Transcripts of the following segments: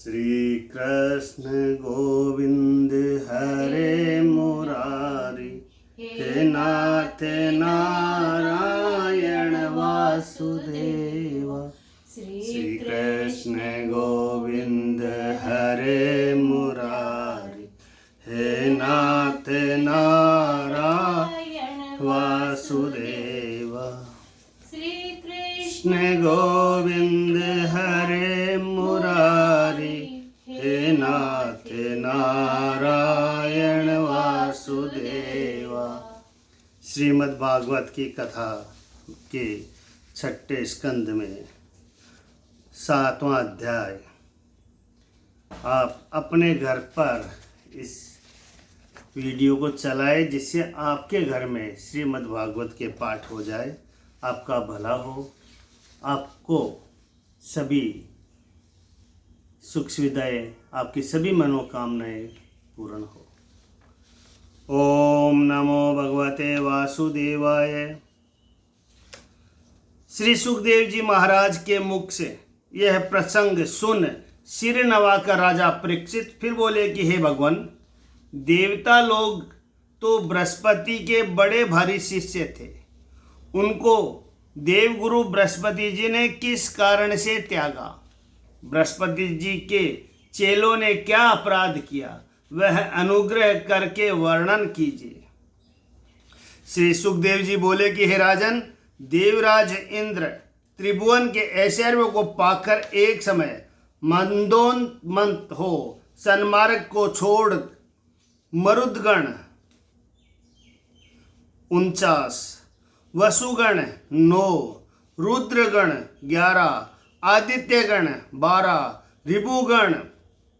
श्री कृष्ण गोविंद हरे मुरारी, हे नाथ नारायण वासुदेवा। श्री कृष्ण गोविंद हरे मुरारी, हे नाथ नारायण वासुदेवा। श्री कृष्ण गोविंद हरे मुरारी, हे नाथ नारायण वासुदेवा। श्रीमद् भागवत की कथा के 6ठे स्कंद में 7वां अध्याय। आप अपने घर पर इस वीडियो को चलाएं जिससे आपके घर में श्रीमद् भागवत के पाठ हो जाए, आपका भला हो, आपको सभी सुख सुविधाएं, आपकी सभी मनोकामनाएं पूर्ण हो। ओम नमो भगवते वासुदेवाय। श्री सुखदेव जी महाराज के मुख से यह प्रसंग सुन सिर नवाकर राजा परीक्षित फिर बोले कि हे भगवान, देवता लोग तो बृहस्पति के बड़े भारी शिष्य थे, उनको देवगुरु बृहस्पति जी ने किस कारण से त्यागा? बृहस्पति जी के चेलों ने क्या अपराध किया, वह अनुग्रह करके वर्णन कीजिए। श्री सुखदेव जी बोले कि हे राजन, देवराज इंद्र त्रिभुवन के ऐश्वर्य को पाकर एक समय मंदोन्मत्त हो सन्मार्ग को छोड़ मरुदगण 49, वसुगण 9, रुद्रगण 11, आदित्यगण 12, रिभुगण,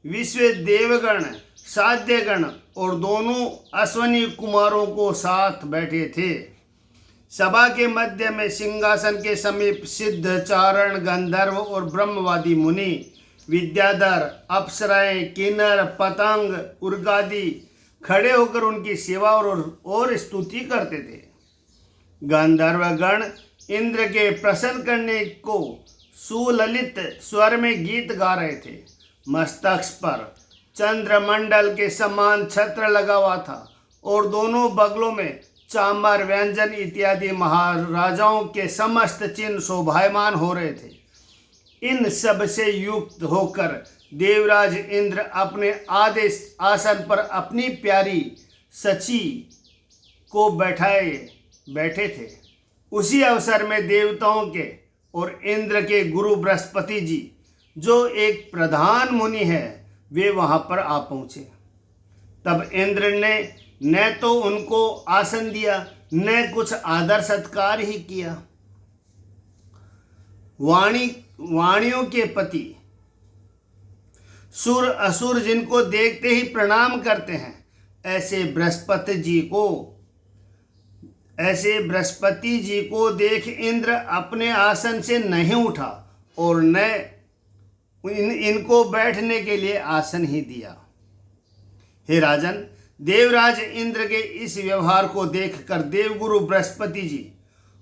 विश्व देवगण, साध्यगण और दोनों अश्वनी कुमारों को साथ बैठे थे। सभा के मध्य में सिंहासन के समीप सिद्ध, चारण, गंधर्व और ब्रह्मवादी मुनि, विद्याधर, अप्सराएं, किन्नर, पतंग, उर्गादि खड़े होकर उनकी सेवा और स्तुति करते थे। गंधर्वगण इंद्र के प्रसन्न करने को सुललित स्वर में गीत गा रहे थे। मस्तक पर चंद्रमंडल के समान छत्र लगा हुआ था और दोनों बगलों में चामर, व्यंजन इत्यादि महाराजाओं के समस्त चिन्ह शोभायमान हो रहे थे। इन सब से युक्त होकर देवराज इंद्र अपने आदेश आसन पर अपनी प्यारी सची को बैठे थे। उसी अवसर में देवताओं के और इंद्र के गुरु बृहस्पति जी, जो एक प्रधान मुनि है, वे वहां पर आ पहुंचे। तब इंद्र ने न तो उनको आसन दिया, न कुछ आदर सत्कार ही किया। वाणियों के पति सुर असुर जिनको देखते ही प्रणाम करते हैं, ऐसे बृहस्पति जी को देख इंद्र अपने आसन से नहीं उठा और न इनको बैठने के लिए आसन ही दिया। हे राजन, देवराज इंद्र के इस व्यवहार को देखकर देवगुरु बृहस्पति जी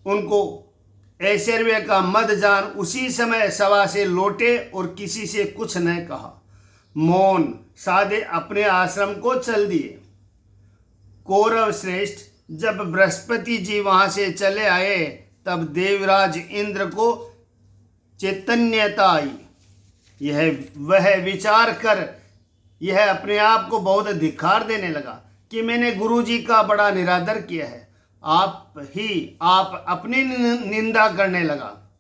उनको ऐश्वर्य का मद जान उसी समय सभा से लौटे और किसी से कुछ न कहा, मौन साधे अपने आश्रम को चल दिए। कौरव श्रेष्ठ जब बृहस्पति जी वहां से चले आए, तब देवराज इंद्र को चैतन्यता आई। वह विचार कर यह अपने आप को बहुत धिक्कार देने लगा कि मैंने गुरु जी का बड़ा निरादर किया है। आप अपनी निंदा करने लगा।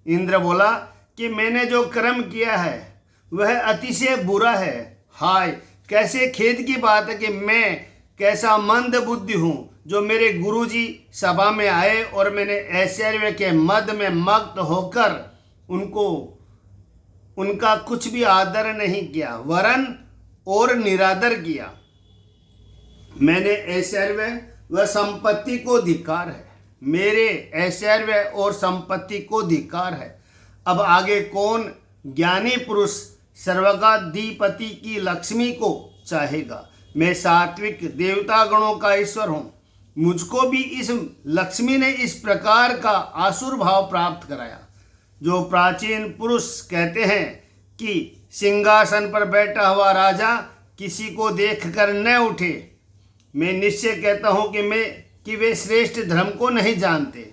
इंद्र बोला कि मैंने जो कर्म किया है वह अतिशय बुरा है। हाय, कैसे खेद की बात है कि मैं कैसा मंद बुद्धि हूँ, जो मेरे गुरुजी सभा में आए और मैंने ऐश्वर्य के मद में मग्न होकर उनका कुछ भी आदर नहीं किया, वरन और निरादर किया। मैंने ऐश्वर्य व संपत्ति को धिक्कार है, मेरे ऐश्वर्य और संपत्ति को धिक्कार है। अब आगे कौन ज्ञानी पुरुष सर्वगाधिपति की लक्ष्मी को चाहेगा? मैं सात्विक देवता गणों का ईश्वर हूँ, मुझको भी इस लक्ष्मी ने इस प्रकार का आसुर भाव प्राप्त कराया। जो प्राचीन पुरुष कहते हैं कि सिंहासन पर बैठा हुआ राजा किसी को देखकर न उठे। मैं निश्चय कहता हूँ कि वे श्रेष्ठ धर्म को नहीं जानते।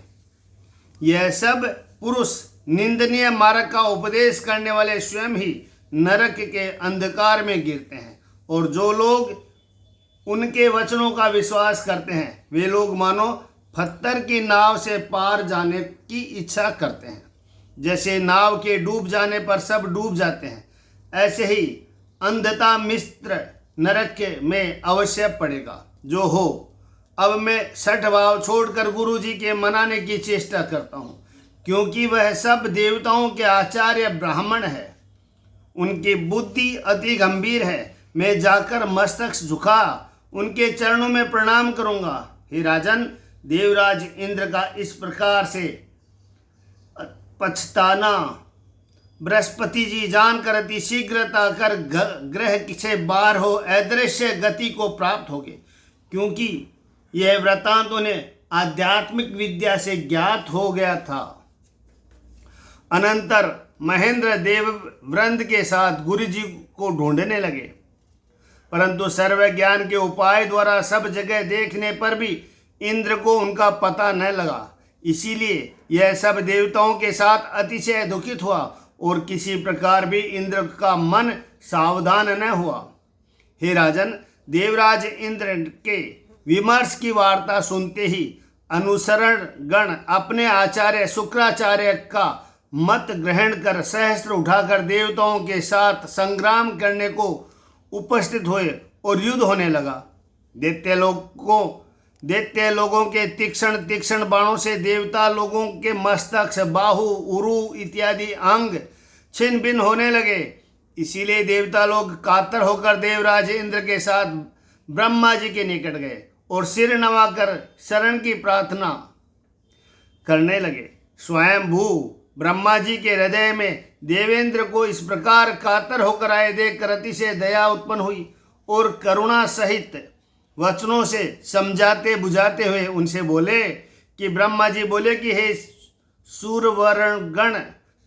यह सब पुरुष निंदनीय मार्ग का उपदेश करने वाले स्वयं ही नरक के अंधकार में गिरते हैं, और जो लोग उनके वचनों का विश्वास करते हैं वे लोग मानो पत्थर की नाव से पार जाने की इच्छा करते हैं। जैसे नाव के डूब जाने पर सब डूब जाते हैं, ऐसे ही अंधता मिस्र नरक में अवश्य पड़ेगा। जो हो, अब मैं सठ भाव छोड़कर गुरु जी के मनाने की चेष्टा करता हूँ, क्योंकि वह सब देवताओं के आचार्य ब्राह्मण है। उनकी बुद्धि अति गंभीर है। मैं जाकर मस्तक झुका उनके चरणों में प्रणाम करूँगा। हे राजन, देवराज इंद्र का इस प्रकार से पछताना बृहस्पति जी जानकर अति शीघ्रता कर ग्रह से बाहर हो अदृश्य गति को प्राप्त हो गए, क्योंकि यह वृत्तांत उन्हें आध्यात्मिक विद्या से ज्ञात हो गया था। अनंतर महेंद्र देव वृंद के साथ गुरु जी को ढूंढने लगे, परंतु सर्व ज्ञान के उपाय द्वारा सब जगह देखने पर भी इंद्र को उनका पता न लगा। इसीलिए यह सब देवताओं के साथ अतिशय दुखित हुआ और किसी प्रकार भी इंद्र का मन सावधान न हुआ। हे राजन, देवराज इंद्र के विमर्श की वार्ता सुनते ही अनुसरण गण अपने आचार्य शुक्राचार्य का मत ग्रहण कर सहस्त्र उठाकर देवताओं के साथ संग्राम करने को उपस्थित हुए और युद्ध होने लगा। दैत्य लोगों के तीक्ष्ण बाणों से देवता लोगों के मस्तक, बाहु, उरु इत्यादि अंग छिन्न भिन्न होने लगे। इसीलिए देवता लोग कातर होकर देवराज इंद्र के साथ ब्रह्मा जी के निकट गए और सिर नवाकर शरण की प्रार्थना करने लगे। स्वयं भू ब्रह्मा जी के हृदय में देवेंद्र को इस प्रकार कातर होकर आए देखकर अतिशय दया उत्पन्न हुई और करुणा सहित वचनों से समझाते बुझाते हुए उनसे बोले कि ब्रह्मा जी बोले कि हे सूरवर्ण गण,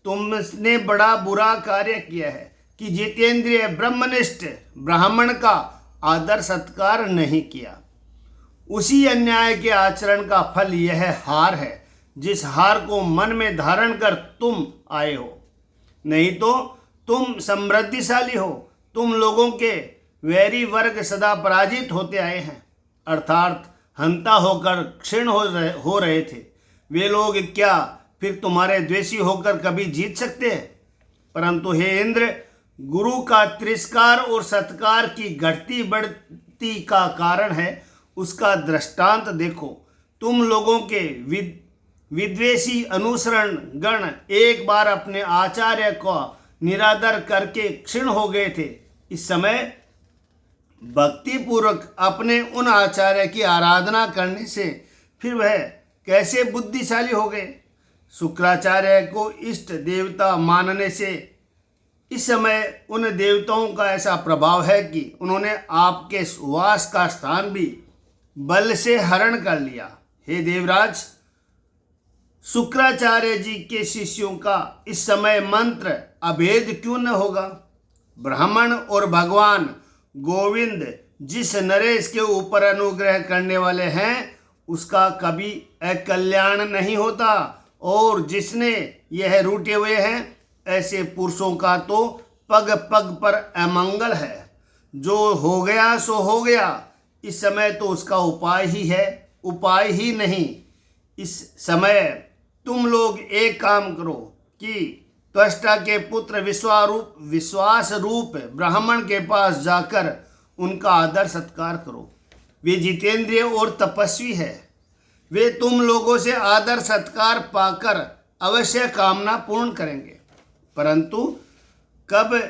तुमने बड़ा बुरा कार्य किया है कि जितेंद्रिय ब्रह्मनिष्ठ ब्राह्मण का आदर सत्कार नहीं किया। उसी अन्याय के आचरण का फल यह हार है, जिस हार को मन में धारण कर तुम आए हो। नहीं तो तुम समृद्धिशाली हो। तुम लोगों के वैरी वर्ग सदा पराजित होते आए हैं, अर्थात हंता होकर क्षीण हो रहे थे। वे लोग क्या फिर तुम्हारे द्वेषी होकर कभी जीत सकते हैं? परंतु हे इंद्र, गुरु का तिरस्कार और सत्कार की घटती बढ़ती का कारण है, उसका दृष्टांत देखो। तुम लोगों के विद्वेषी अनुसरण गण एक बार अपने आचार्य को निरादर करके क्षीण हो गए थे। इस समय भक्ति पूर्वक अपने उन आचार्य की आराधना करने से फिर वह कैसे बुद्धिशाली हो गए। शुक्राचार्य को इष्ट देवता मानने से इस समय उन देवताओं का ऐसा प्रभाव है कि उन्होंने आपके वास का स्थान भी बल से हरण कर लिया। हे देवराज, शुक्राचार्य जी के शिष्यों का इस समय मंत्र अभेद क्यों न होगा? ब्राह्मण और भगवान गोविंद जिस नरेश के ऊपर अनुग्रह करने वाले हैं, उसका कभी अकल्याण नहीं होता, और जिसने यह रूठे हुए हैं ऐसे पुरुषों का तो पग पग पर अमंगल है। जो हो गया सो हो गया। इस समय तो उसका उपाय ही है, उपाय ही नहीं। इस समय तुम लोग एक काम करो कि त्वष्टा के पुत्र विश्वास रूप ब्राह्मण के पास जाकर उनका आदर सत्कार करो। वे जितेंद्रिय और तपस्वी है। वे तुम लोगों से आदर सत्कार पाकर अवश्य कामना पूर्ण करेंगे, परंतु कब?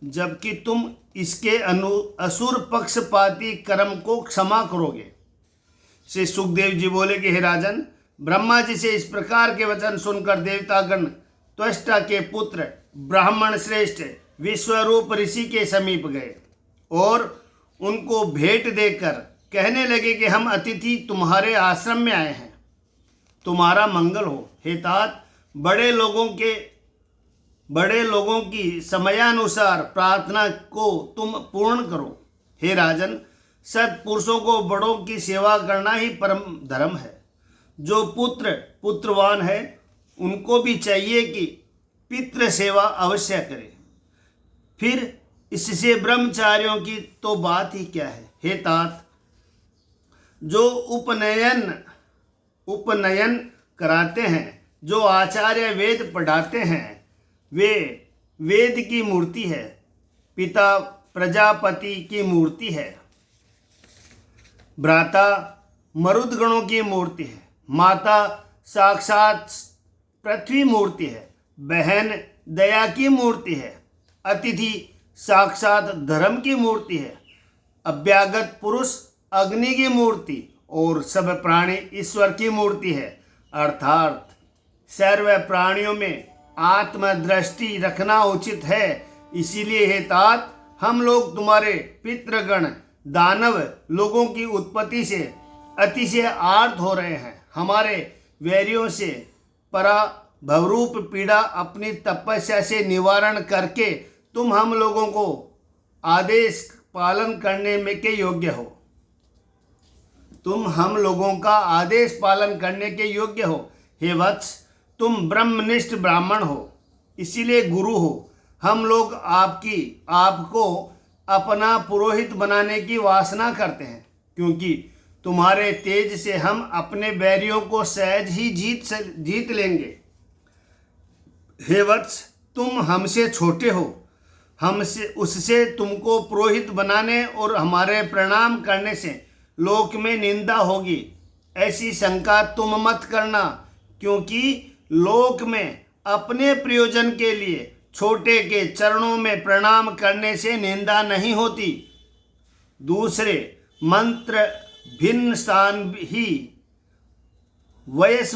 जबकि तुम इसके असुर पक्षपाती कर्म को क्षमा करोगे। श्री सुखदेव जी बोले कि हे राजन, ब्रह्मा जी से इस प्रकार के वचन सुनकर देवतागण त्वष्टा के पुत्र ब्राह्मण श्रेष्ठ विश्वरूप ऋषि के समीप गए और उनको भेंट देकर कहने लगे कि हम अतिथि तुम्हारे आश्रम में आए हैं, तुम्हारा मंगल हो। हे तात, बड़े लोगों के बड़े लोगों की समयानुसार प्रार्थना को तुम पूर्ण करो। हे राजन, सत्पुरुषों को बड़ों की सेवा करना ही परम धर्म है। जो पुत्रवान है उनको भी चाहिए कि पितृ सेवा अवश्य करें। फिर इससे ब्रह्मचारियों की तो बात ही क्या है। हे तात, जो उपनयन कराते हैं, जो आचार्य वेद पढ़ाते हैं, वे वेद की मूर्ति है, पिता प्रजापति की मूर्ति है, भ्राता मरुदगणों की मूर्ति है, माता साक्षात पृथ्वी मूर्ति है, बहन दया की मूर्ति है, अतिथि साक्षात धर्म की मूर्ति है, अभ्यागत पुरुष अग्नि की मूर्ति और सब प्राणी ईश्वर की मूर्ति है। अर्थात सर्व प्राणियों में आत्मदृष्टि रखना उचित है। इसीलिए हे तात, हम लोग तुम्हारे पितृगण दानव लोगों की उत्पत्ति से अतिशय आर्त हो रहे हैं। हमारे वैरियों से पराभवरूप पीड़ा अपनी तपस्या से निवारण करके तुम हम लोगों को आदेश पालन करने में के योग्य हो। तुम हम लोगों का आदेश पालन करने के योग्य हो। हे वत्स, तुम ब्रह्मनिष्ठ ब्राह्मण हो, इसीलिए गुरु हो। हम लोग आपको अपना पुरोहित बनाने की वासना करते हैं, क्योंकि तुम्हारे तेज से हम अपने बैरियों को सहज ही जीत लेंगे। हे वत्स, तुम हमसे छोटे हो, उससे तुमको पुरोहित बनाने और हमारे प्रणाम करने से लोक में निंदा होगी, ऐसी शंका तुम मत करना, क्योंकि लोक में अपने प्रयोजन के लिए छोटे के चरणों में प्रणाम करने से निंदा नहीं होती। दूसरे मंत्र भिन्न स्थान ही वयस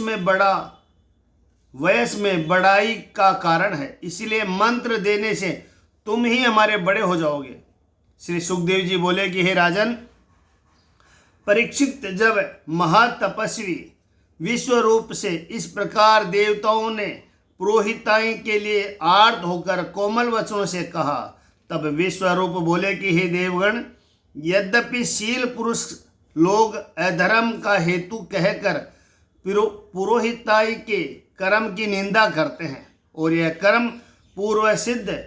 में बड़ाई का कारण है, इसलिए मंत्र देने से तुम ही हमारे बड़े हो जाओगे। श्री सुखदेव जी बोले कि हे राजन, परीक्षित जब महातपस्वी विश्वरूप से इस प्रकार देवताओं ने पुरोहिताई के लिए आर्त होकर कोमल वचनों से कहा, तब विश्वरूप बोले कि हे देवगण, यद्यपि शील पुरुष लोग अधर्म का हेतु कहकर पुरोहिताई के कर्म की निंदा करते हैं और यह कर्म पूर्व सिद्ध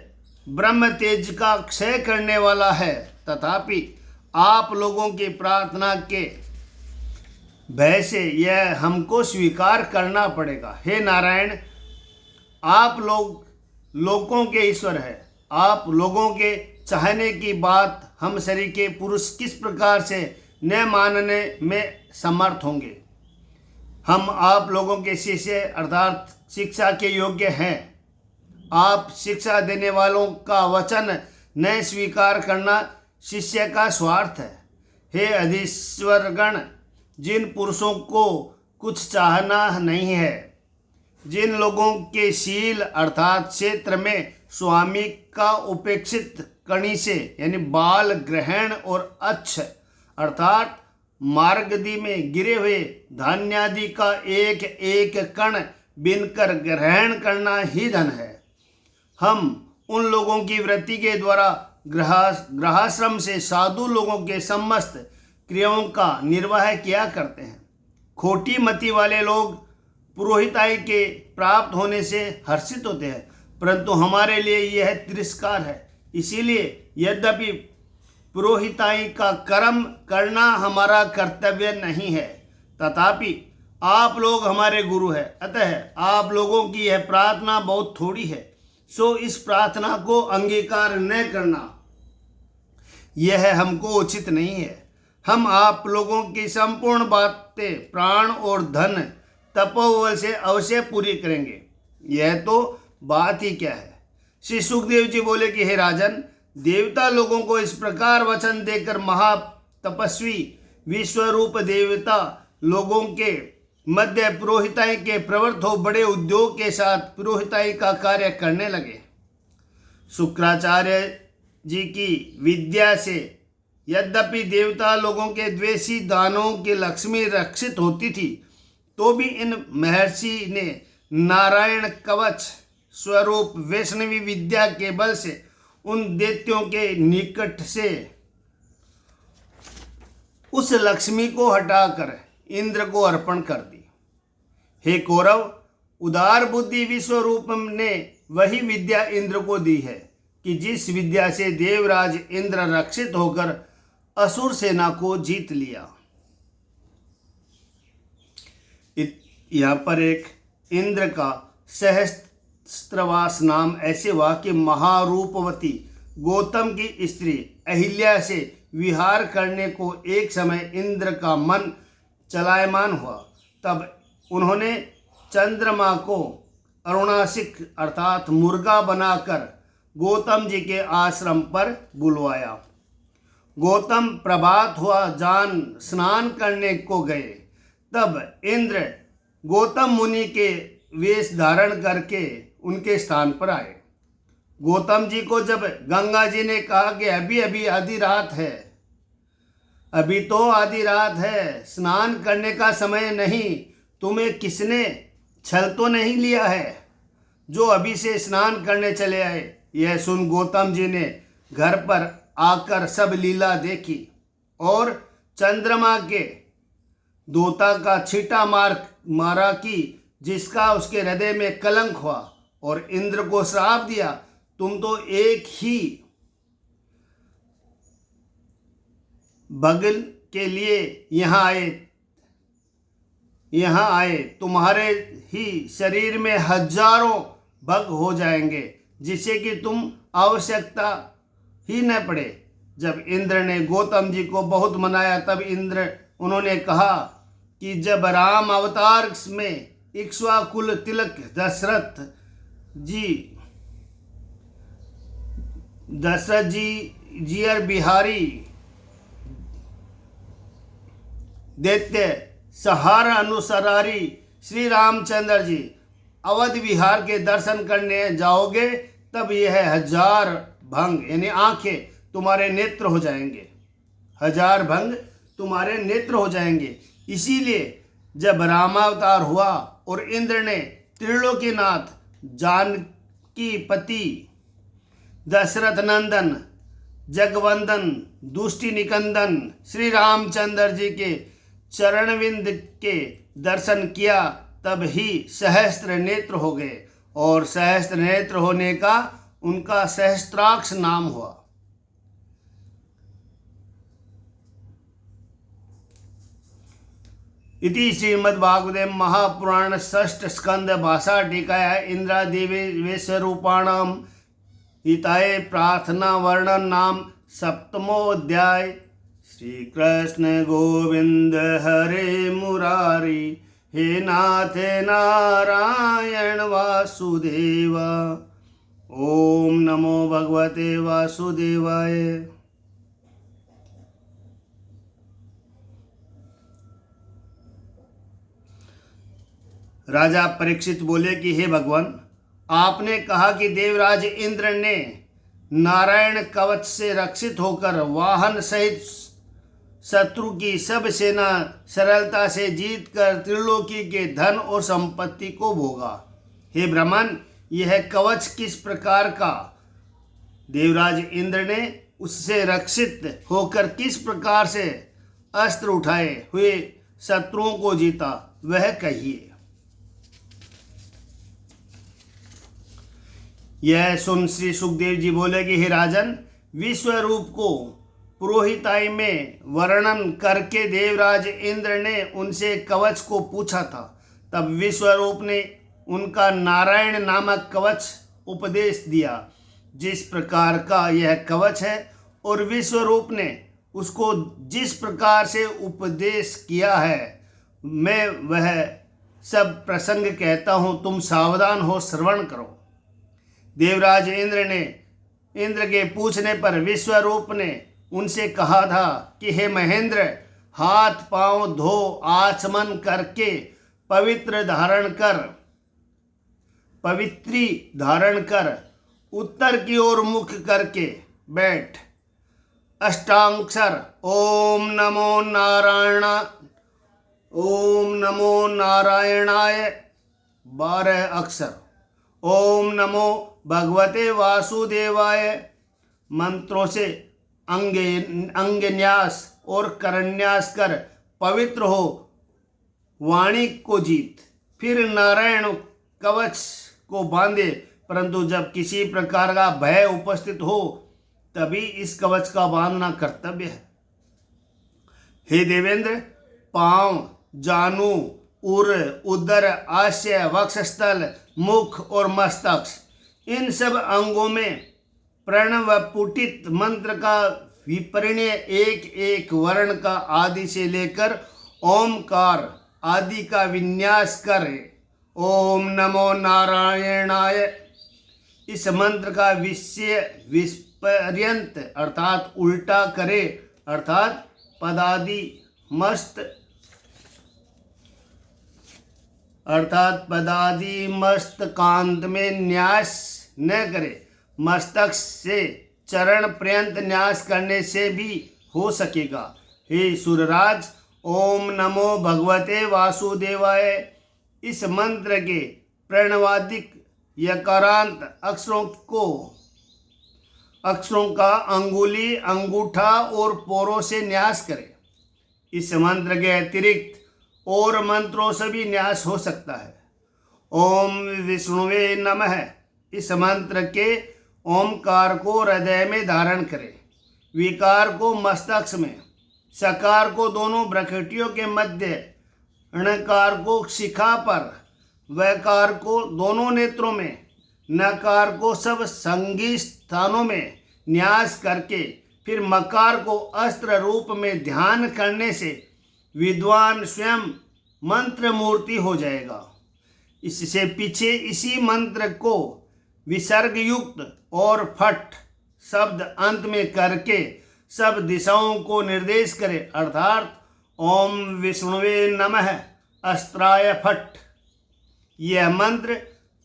ब्रह्म तेज का क्षय करने वाला है, तथापि आप लोगों की प्रार्थना के भय से यह हमको स्वीकार करना पड़ेगा। हे नारायण, आप लोगों के ईश्वर है। आप लोगों के चाहने की बात हम शरीर के पुरुष किस प्रकार से न मानने में समर्थ होंगे। हम आप लोगों के शिष्य अर्थात शिक्षा के योग्य हैं। आप शिक्षा देने वालों का वचन न स्वीकार करना शिष्य का स्वार्थ है। हे अधीश्वरगण, जिन पुरुषों को कुछ चाहना नहीं है, जिन लोगों के शील अर्थात क्षेत्र में स्वामी का उपेक्षित कणी से यानी बाल ग्रहण और अच्छ अर्थात मार्गदी में गिरे हुए धान्यादि का एक एक कण बिनकर ग्रहण करना ही धन है। हम उन लोगों की वृत्ति के द्वारा गृहाश्रम से साधु लोगों के समस्त क्रियाओं का निर्वाह किया करते हैं। खोटी मति वाले लोग पुरोहिताई के प्राप्त होने से हर्षित होते हैं, परंतु हमारे लिए यह तिरस्कार है। इसीलिए यद्यपि पुरोहिताई का कर्म करना हमारा कर्तव्य नहीं है, तथापि आप लोग हमारे गुरु हैं, अतः आप लोगों की यह प्रार्थना बहुत थोड़ी है, सो इस प्रार्थना को अंगीकार न करना यह हमको उचित नहीं है। हम आप लोगों की संपूर्ण बातें प्राण और धन तपोबल से अवश्य पूरी करेंगे। यह तो बात ही क्या है। श्री सुखदेव जी बोले कि हे राजन, देवता लोगों को इस प्रकार वचन देकर महातपस्वी विश्वरूप देवता लोगों के मध्य पुरोहिताई के प्रवृत्त हो बड़े उद्योग के साथ पुरोहिताई का कार्य करने लगे। शुक्राचार्य जी की विद्या से यद्यपि देवता लोगों के द्वेषी दानों की लक्ष्मी रक्षित होती थी, तो भी इन महर्षि ने नारायण कवच स्वरूप वैष्णवी विद्या के बल से उन दैत्यों के निकट से उस लक्ष्मी को हटाकर इंद्र को अर्पण कर दी। हे कौरव, उदार बुद्धि विश्वरूप ने वही विद्या इंद्र को दी है कि जिस विद्या से देवराज इंद्र रक्षित होकर असुर सेना को जीत लिया। यहाँ पर एक इंद्र का सहस्त्रवास नाम ऐसे हुआ कि महारूपवती गौतम की स्त्री अहिल्या से विहार करने को एक समय इंद्र का मन चलायमान हुआ। तब उन्होंने चंद्रमा को अरुणासिक अर्थात मुर्गा बनाकर गौतम जी के आश्रम पर बुलवाया। गौतम प्रभात हुआ जान स्नान करने को गए। तब इंद्र गौतम मुनि के वेश धारण करके उनके स्थान पर आए। गौतम जी को जब गंगा जी ने कहा कि अभी अभी आधी रात है, अभी तो आधी रात है, स्नान करने का समय नहीं, तुम्हें किसने छल तो नहीं लिया है जो अभी से स्नान करने चले आए। यह सुन गौतम जी ने घर पर आकर सब लीला देखी और चंद्रमा के दूता का छीटा मारा कि जिसका उसके हृदय में कलंक हुआ, और इंद्र को श्राप दिया, तुम तो एक ही बगल के लिए यहाँ आए, तुम्हारे ही शरीर में हजारों बग हो जाएंगे जिससे कि तुम आवश्यकता ही न पड़े। जब इंद्र ने गौतम जी को बहुत मनाया तब उन्होंने कहा कि जब राम अवतार में इक्ष्वाकुल तिलक दशरथ जी जियर बिहारी दैत्य सहार अनुसरारी श्री रामचंद्र जी अवध विहार के दर्शन करने जाओगे, तब यह हजार भंग यानी आंखें तुम्हारे नेत्र हो जाएंगे, हजार भंग तुम्हारे नेत्र हो जाएंगे। इसीलिए जब रामावतार हुआ और इंद्र ने त्रिलोकीनाथ जानकी पति दशरथ नंदन जगवंदन दुष्टि निकंदन श्री रामचंद्र जी के चरणविंद के दर्शन किया, तब ही सहस्त्र नेत्र हो गए और सहस्त्र नेत्र होने का उनका सहस्त्राक्ष नाम हुआ। इति श्रीमद्भागवते महापुराण षष्ठ स्कंद भाषा टीकाया इंद्रादेवेश्वरूपाणाम हिताय प्रार्थना वर्णन नाम सप्तमोऽध्याय। श्री कृष्ण गोविंद हरे मुरारी, हे नाथ नारायण वासुदेव। ओम नमो भगवते वासुदेवाय। राजा परीक्षित बोले कि हे भगवान, आपने कहा कि देवराज इंद्र ने नारायण कवच से रक्षित होकर वाहन सहित शत्रु की सब सेना सरलता से जीतकर त्रिलोकी के धन और संपत्ति को भोगा। हे ब्राह्मण, यह कवच किस प्रकार का देवराज इंद्र ने उससे रक्षित होकर किस प्रकार से अस्त्र उठाए हुए शत्रुओं को जीता, वह कहिए। यह सुन श्री सुखदेव जी बोले कि हे राजन, विश्वरूप को पुरोहिताई में वर्णन करके देवराज इंद्र ने उनसे कवच को पूछा था। तब विश्वरूप ने उनका नारायण नामक कवच उपदेश दिया। जिस प्रकार का यह कवच है और विश्वरूप ने उसको जिस प्रकार से उपदेश किया है, मैं वह सब प्रसंग कहता हूँ, तुम सावधान हो श्रवण करो। देवराज इंद्र के पूछने पर विश्वरूप ने उनसे कहा था कि हे महेंद्र, हाथ पांव धो आचमन करके पवित्री धारण कर उत्तर की ओर मुख करके बैठ। अष्टाक्षर ओम नमो नारायणाय 12 अक्षर ओम नमो भगवते वासुदेवाय मंत्रों से अंगन्यास और करन्यास कर पवित्र हो वाणी को जीत। फिर नारायण कवच को बांधे, परंतु जब किसी प्रकार का भय उपस्थित हो तभी इस कवच का बांधना कर्तव्य है। हे देवेंद्र, पांव, जानु, उर, उदर, आश्य, वक्षस्थल, मुख और मस्तक, इन सब अंगों में प्रणवपुटित मंत्र का विपर्ण्य एक एक वर्ण का आदि से लेकर ओमकार आदि का विन्यास करे। ओम नमो नारायणाय इस मंत्र का विपर्यंत अर्थात उल्टा करे, अर्थात पदादि मस्तकांत में न्यास न करे। मस्तक से चरण पर्यंत न्यास करने से भी हो सकेगा। हे सुरराज, ओम नमो भगवते वासुदेवाय इस मंत्र के प्रणवादिक यकारांत अक्षरों का अंगुली, अंगूठा और पोरों से न्यास करें। इस मंत्र के अतिरिक्त और मंत्रों से भी न्यास हो सकता है। ओम विष्णुवे नमः इस मंत्र के ओमकार को हृदय में धारण करें, विकार को मस्तक में, सकार को दोनों ब्रखटियों के मध्य, णकार को शिखा पर, वकार को दोनों नेत्रों में, नकार को सब संगी स्थानों में न्यास करके फिर मकार को अस्त्र रूप में ध्यान करने से विद्वान स्वयं मंत्र मूर्ति हो जाएगा। इससे पीछे इसी मंत्र को विसर्ग युक्त और फट शब्द अंत में करके सब दिशाओं को निर्देश करे, अर्थात ओम विष्णुवे नमः अस्त्राय फट। यह मंत्र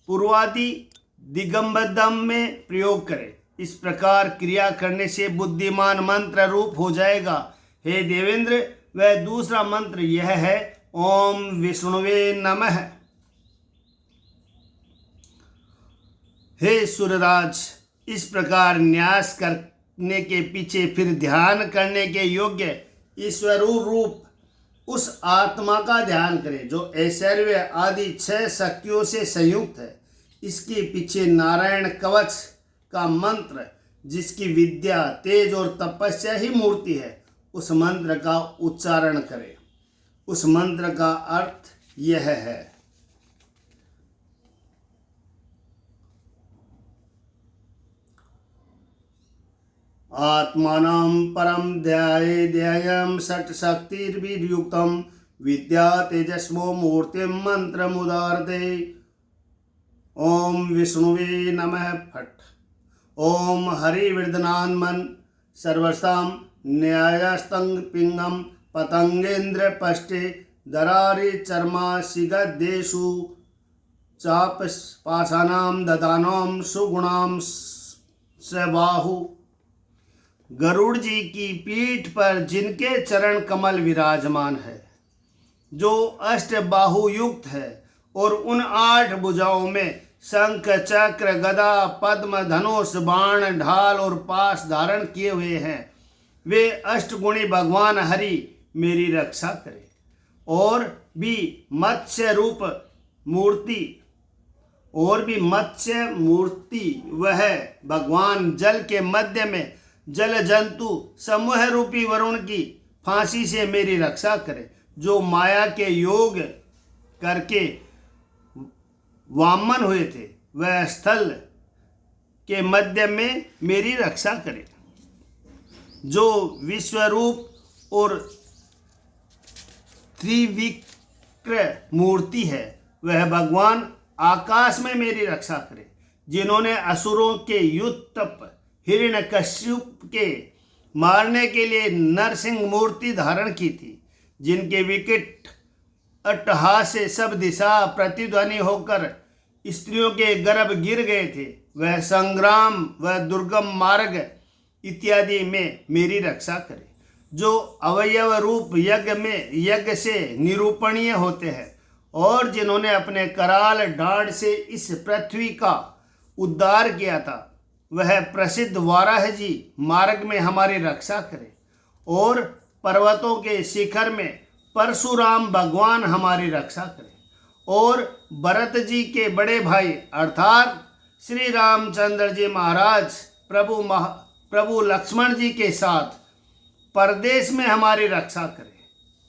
पूर्वादि दिगंबदम में प्रयोग करें। इस प्रकार क्रिया करने से बुद्धिमान मंत्र रूप हो जाएगा। हे देवेंद्र, वह दूसरा मंत्र यह है, ओम विष्णुवे नमः। हे सुरराज, इस प्रकार न्यास करने के पीछे फिर ध्यान करने के योग्य ईश्वर रूप उस आत्मा का ध्यान करें जो ऐश्वर्य आदि 6 शक्तियों से संयुक्त है। इसके पीछे नारायण कवच का मंत्र, जिसकी विद्या, तेज और तपस्या ही मूर्ति है, उस मंत्र का उच्चारण करें। उस मंत्र का अर्थ यह है, आत्मानं परम ध्याये ध्येयं षट् शक्तिर्वियुक्तं विद्या तेजस्वो मूर्तिं मंत्रमुदारते। ओम विष्णुवे नमः फट। ओम हरिवृदनान्मन सर्वसाम न्यायस्तंग पिंगम पतंगेन्द्र पष्टे दरारी चर्मा सिगदेशु चाप पाशानाम ददानाम सुगुणाम सबाहु। गरुड़ जी की पीठ पर जिनके चरण कमल विराजमान है, जो अष्ट बाहु युक्त है और उन 8 भुजाओं में शंख, चक्र, गदा, पद्म, धनुष, बाण, ढाल और पाश धारण किए हुए हैं, वे अष्टगुणी भगवान हरि मेरी रक्षा करें। और भी मत्स्य मूर्ति वह भगवान जल के मध्य में जल जंतु समूह रूपी वरुण की फांसी से मेरी रक्षा करे, जो माया के योग करके वामन हुए थे, वह स्थल के मध्य में मेरी रक्षा करे। जो विश्वरूप और त्रिविक्र मूर्ति है, वह भगवान आकाश में मेरी रक्षा करे, जिन्होंने असुरों के युद्धप हिरण्यकश्यप के मारने के लिए नरसिंह मूर्ति धारण की थी, जिनके विकट अट्टहास से सब दिशा प्रतिध्वनि होकर स्त्रियों के गर्भ गिर गए थे, वह संग्राम व दुर्गम मार्ग इत्यादि में मेरी रक्षा करे। जो अवयव रूप यज्ञ से निरूपणीय होते हैं और जिन्होंने अपने कराल डांड से इस पृथ्वी का उद्धार किया था, वह प्रसिद्ध वाराह जी मार्ग में हमारी रक्षा करे। और पर्वतों के शिखर में परशुराम भगवान हमारी रक्षा करे। और भरत जी के बड़े भाई अर्थात श्री रामचंद्र जी महाराज प्रभु लक्ष्मण जी के साथ परदेश में हमारी रक्षा करे।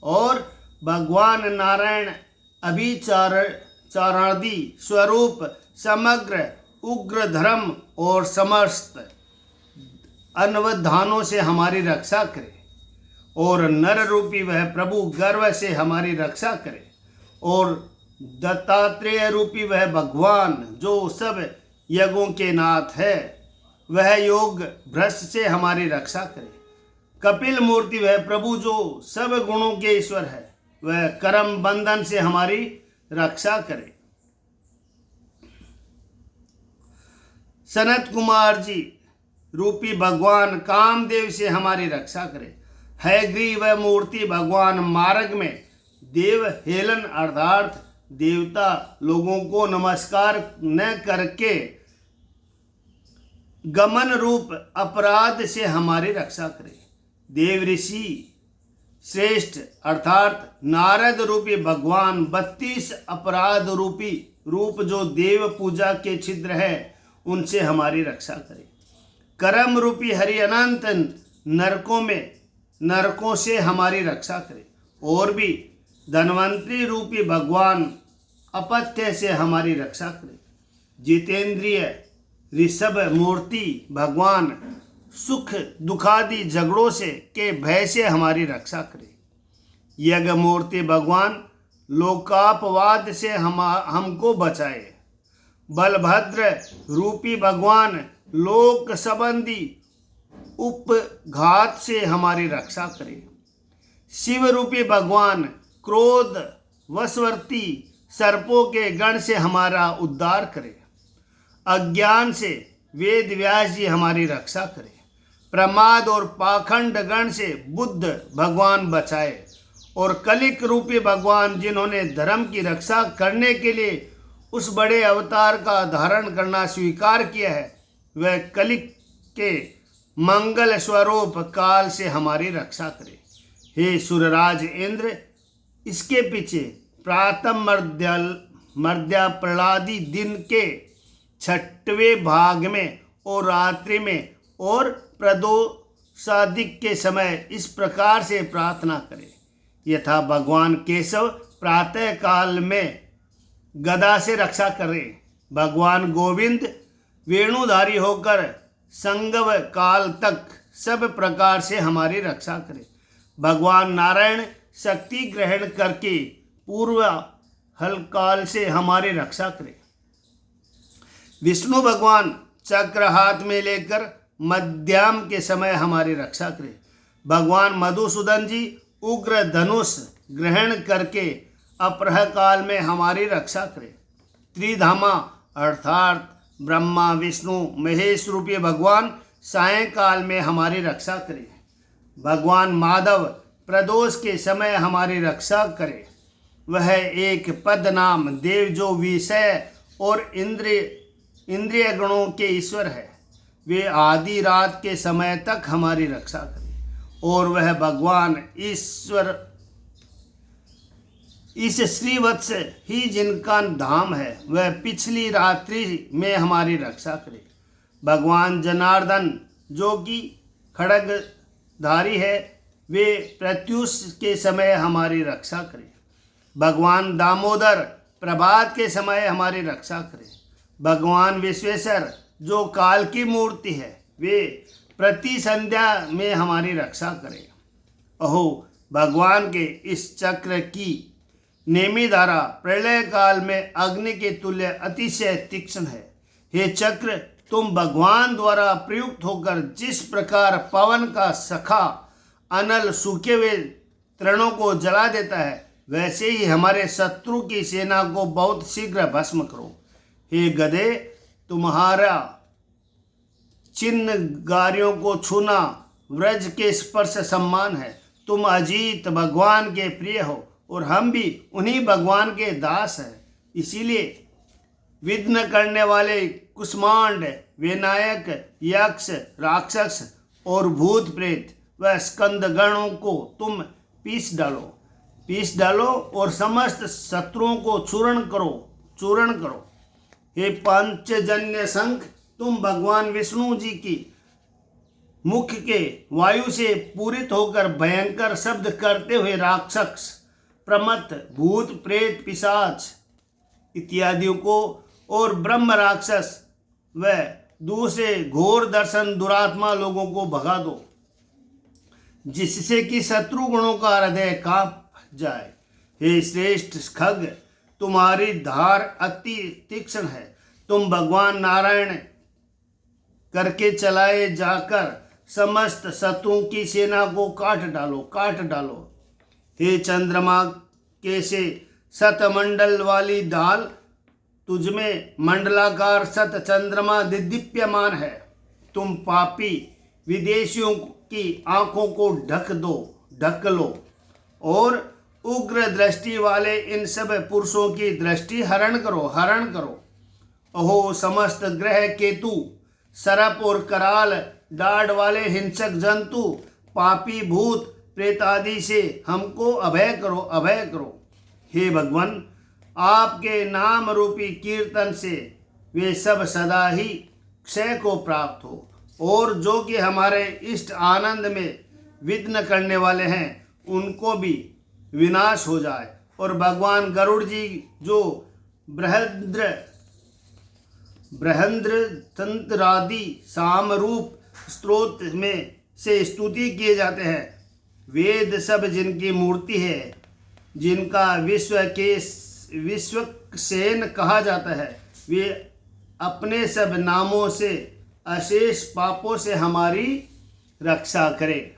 और भगवान नारायण अभिचारादि स्वरूप समग्र उग्र धर्म और समस्त अनवधानों से हमारी रक्षा करे। और नर रूपी वह प्रभु गर्व से हमारी रक्षा करे। और दत्तात्रेय रूपी वह भगवान जो सब यज्ञों के नाथ है, वह योग भ्रष्ट से हमारी रक्षा करे। कपिल मूर्ति वह प्रभु जो सब गुणों के ईश्वर है, वह कर्म बंधन से हमारी रक्षा करे। सनत कुमार जी रूपी भगवान कामदेव से हमारी रक्षा करे। हैग्रीव वह मूर्ति भगवान मार्ग में देव हेलन अर्थात देवता लोगों को नमस्कार न करके गमन रूप अपराध से हमारी रक्षा करे। देव ऋषि श्रेष्ठ अर्थात नारद रूपी भगवान 32 अपराध रूपी रूप जो देव पूजा के छिद्र है, उनसे हमारी रक्षा करे। कर्म रूपी हरि अनंत नरकों से हमारी रक्षा करे। और भी धनवंतरी रूपी भगवान अपत्य से हमारी रक्षा करे। जितेंद्रिय ऋषभ मूर्ति भगवान सुख दुखादि झगड़ों से के भय से हमारी रक्षा करे। यज्ञ मूर्ति भगवान लोकापवाद से हमको बचाए। बलभद्र रूपी भगवान लोक संबंधी उपघात से हमारी रक्षा करे। शिव रूपी भगवान क्रोध वशवर्ती सर्पों के गण से हमारा उद्धार करे। अज्ञान से वेद व्यास जी हमारी रक्षा करे। प्रमाद और पाखंड गण से बुद्ध भगवान बचाए। और कलिक रूपी भगवान जिन्होंने धर्म की रक्षा करने के लिए उस बड़े अवतार का धारण करना स्वीकार किया है, वह कलिक के मंगल स्वरूप काल से हमारी रक्षा करे। हे सुरराज इंद्र, इसके पीछे प्रातः मर्द्या प्रहलादी दिन के 6वें भाग में और रात्रि में और प्रदोषादिक के समय इस प्रकार से प्रार्थना करें। यथा भगवान केशव प्रातः काल में गदा से रक्षा करें। भगवान गोविंद वेणुधारी होकर संगव काल तक सब प्रकार से हमारी रक्षा करें। भगवान नारायण शक्ति ग्रहण करके पूर्व हलकाल से हमारी रक्षा करें। विष्णु भगवान चक्र हाथ में लेकर मध्याह्न के समय हमारी रक्षा करें। भगवान मधुसूदन जी उग्र धनुष ग्रहण करके अपराह काल में हमारी रक्षा करें। त्रिधामा अर्थात ब्रह्मा विष्णु महेश रूपी भगवान सायंकाल में हमारी रक्षा करें। भगवान माधव प्रदोष के समय हमारी रक्षा करे। वह एक पद नाम देव जो विषय और इंद्रिय गणों के ईश्वर है, वे आधी रात के समय तक हमारी रक्षा करे। और वह भगवान ईश्वर इस श्रीवत्स ही जिनका धाम है, वह पिछली रात्रि में हमारी रक्षा करे। भगवान जनार्दन जो कि खड्गधारी है, वे प्रत्युष के समय हमारी रक्षा करें। भगवान दामोदर प्रभात के समय हमारी रक्षा करें। भगवान विश्वेश्वर जो काल की मूर्ति है, वे प्रति संध्या में हमारी रक्षा करें। अहो, भगवान के इस चक्र की नेमी धारा प्रलय काल में अग्नि के तुल्य अतिशय तीक्ष्ण है। हे चक्र, तुम भगवान द्वारा प्रयुक्त होकर जिस प्रकार पवन का सखा अनल सूखे हुए तृणों को जला देता है, वैसे ही हमारे शत्रु की सेना को बहुत शीघ्र भस्म करो। हे गधे, तुम्हारा चिन्ह गारियों को छूना व्रज के स्पर्श सम्मान है। तुम अजीत भगवान के प्रिय हो और हम भी उन्हीं भगवान के दास हैं। इसीलिए विघ्न करने वाले कुष्मांड, विनायक, यक्ष, राक्षस और भूत प्रेत व स्कंद गणों को तुम पीस डालो और समस्त शत्रुओं को चूर्ण करो। हे पंचजन्य शंख, तुम भगवान विष्णु जी की मुख के वायु से पूरित होकर भयंकर शब्द करते हुए राक्षस, प्रमथ, भूत प्रेत, पिशाच इत्यादियों को और ब्रह्म राक्षस व दूसरे घोर दर्शन दुरात्मा लोगों को भगा दो, जिससे कि शत्रु गणों का हृदय कांप जाए। हे श्रेष्ठ खग, तुम्हारी धार अति तीक्ष्ण है। तुम भगवान नारायण करके चलाए जाकर समस्त शत्रुओं की सेना को काट डालो। हे चंद्रमा के से शतमंडल वाली ढाल, तुझमें मंडलाकार शत चंद्रमा दीप्यमान है। तुम पापी विदेशियों की आंखों को ढक लो और उग्र दृष्टि वाले इन सब पुरुषों की दृष्टि हरण करो। ओहो समस्त ग्रह केतु, सर्प और कराल, डाढ़ वाले हिंसक जंतु, पापी भूत प्रेत आदि से हमको अभय करो। हे भगवान, आपके नाम रूपी कीर्तन से वे सब सदा ही क्षय को प्राप्त हो, और जो कि हमारे इष्ट आनंद में विघ्न करने वाले हैं उनको भी विनाश हो जाए। और भगवान गरुड़ जी जो बृहद्र तंत्रादि सामरूप स्तोत्र में से स्तुति किए जाते हैं, वेद सब जिनकी मूर्ति है, जिनका विश्वक्सेन कहा जाता है, वे अपने सब नामों से अशेष पापों से हमारी रक्षा करें।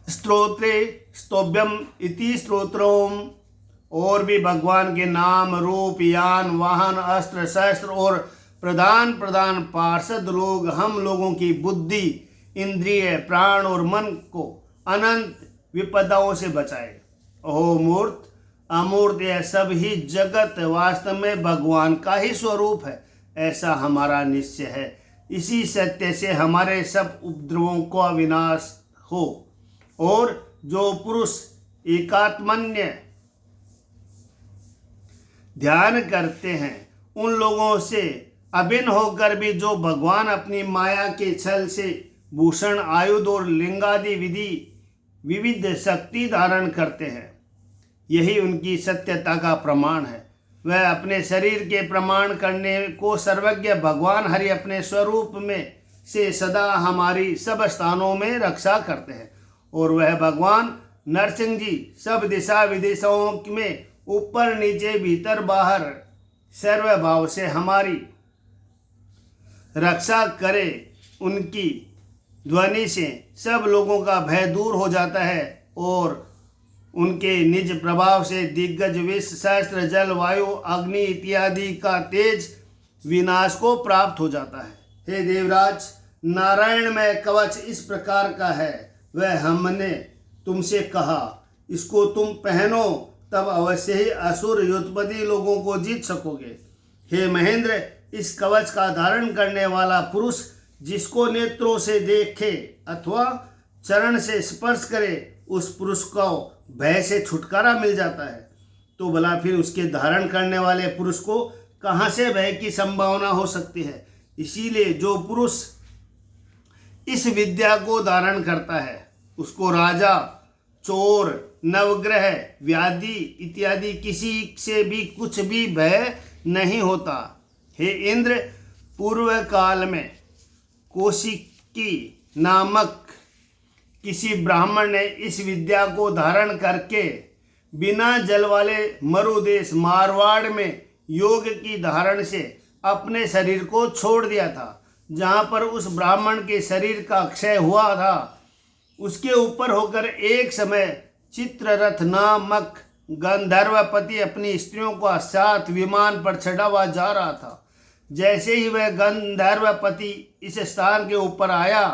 स्तोत्रे स्तोभ्यम इति स्तोत्रोम, और भी भगवान के नाम रूप, यान, वाहन, अस्त्र शस्त्र और प्रधान पार्षद लोग हम लोगों की बुद्धि, इंद्रिय, प्राण और मन को अनंत विपदाओं से बचाए। ओहो मूर्त अमूर्त, यह सब ही जगत वास्तव में भगवान का ही स्वरूप है, ऐसा हमारा निश्चय है। इसी सत्य से हमारे सब उपद्रवों का विनाश हो। और जो पुरुष एकात्मन्य ध्यान करते हैं, उन लोगों से अभिन्न होकर भी जो भगवान अपनी माया के छल से भूषण, आयुध और लिंगादि विविध शक्ति धारण करते हैं, यही उनकी सत्यता का प्रमाण है। वह अपने शरीर के प्रमाण करने को सर्वज्ञ भगवान हरि अपने स्वरूप में से सदा हमारी सब स्थानों में रक्षा करते हैं। और वह भगवान नरसिंह जी सब दिशा विदेशों में ऊपर नीचे भीतर बाहर सर्वभाव से हमारी रक्षा करे। उनकी ध्वनि से सब लोगों का भय दूर हो जाता है और उनके निज प्रभाव से दिग्गज विश्व, सहस्त्र, जल, वायु, अग्नि इत्यादि का तेज विनाश को प्राप्त हो जाता है। हे देवराज, नारायणमय कवच इस प्रकार का है, वह हमने तुमसे कहा, इसको तुम पहनो, तब अवश्य ही असुर युद्धपति लोगों को जीत सकोगे। हे महेंद्र, इस कवच का धारण करने वाला पुरुष जिसको नेत्रों से देखे अथवा चरण से स्पर्श करे, उस पुरुष को भय से छुटकारा मिल जाता है। तो भला फिर उसके धारण करने वाले पुरुष को कहाँ से भय की संभावना हो सकती है। इसीलिए जो पुरुष इस विद्या को धारण करता है, उसको राजा, चोर, नवग्रह, व्याधि इत्यादि किसी से भी कुछ भी भय नहीं होता। हे इंद्र, पूर्व काल में कौशिकी नामक किसी ब्राह्मण ने इस विद्या को धारण करके बिना जल वाले मरुदेश मारवाड़ में योग की धारण से अपने शरीर को छोड़ दिया था। जहाँ पर उस ब्राह्मण के शरीर का क्षय हुआ था, उसके ऊपर होकर एक समय चित्ररथ नामक गंधर्वपति अपनी स्त्रियों का साथ विमान पर चढ़ा हुआ जा रहा था। जैसे ही वह गंधर्वपति इस स्थान के ऊपर आया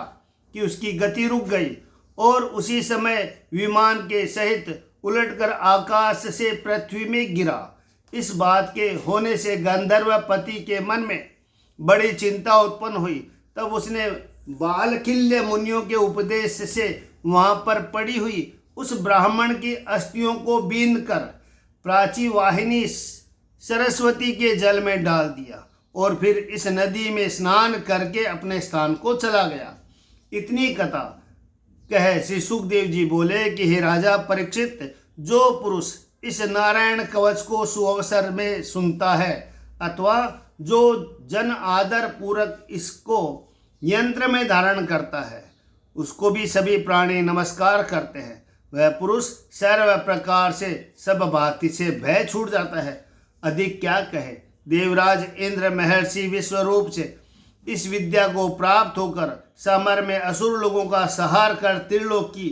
कि उसकी गति रुक गई और उसी समय विमान के सहित उलटकर आकाश से पृथ्वी में गिरा। इस बात के होने से गंधर्व पति के मन में बड़ी चिंता उत्पन्न हुई। तब उसने बालखिल्य मुनियों के उपदेश से वहां पर पड़ी हुई उस ब्राह्मण की अस्थियों को बीन कर प्राची वाहिनी सरस्वती के जल में डाल दिया और फिर इस नदी में स्नान करके अपने स्थान को चला गया। इतनी कथा कह श्री सुखदेव जी बोले कि हे राजा परीक्षित, जो पुरुष इस नारायण कवच को सुअवसर में सुनता है अथवा जो जन आदर पूर्वक इसको यंत्र में धारण करता है, उसको भी सभी प्राणी नमस्कार करते हैं। वह पुरुष सर्व प्रकार से सब भांति से भय छूट जाता है। अधिक क्या कहे, देवराज इंद्र महर्षि विश्वरूप से इस विद्या को प्राप्त होकर समर में असुर लोगों का संहार कर त्रिलोकी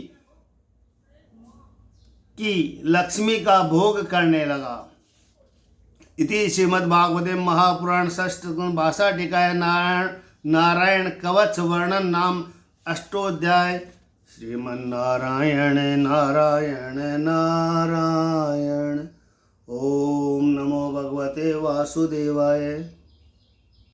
की लक्ष्मी का भोग करने लगा। इति श्रीमद्भागवते महापुराण षष्ठ भाषा टीकाय नारायण कवच वर्णन नाम अष्टोध्याय। श्रीमन्नारायण नारायण नारायण। ओम नमो भगवते वासुदेवाय।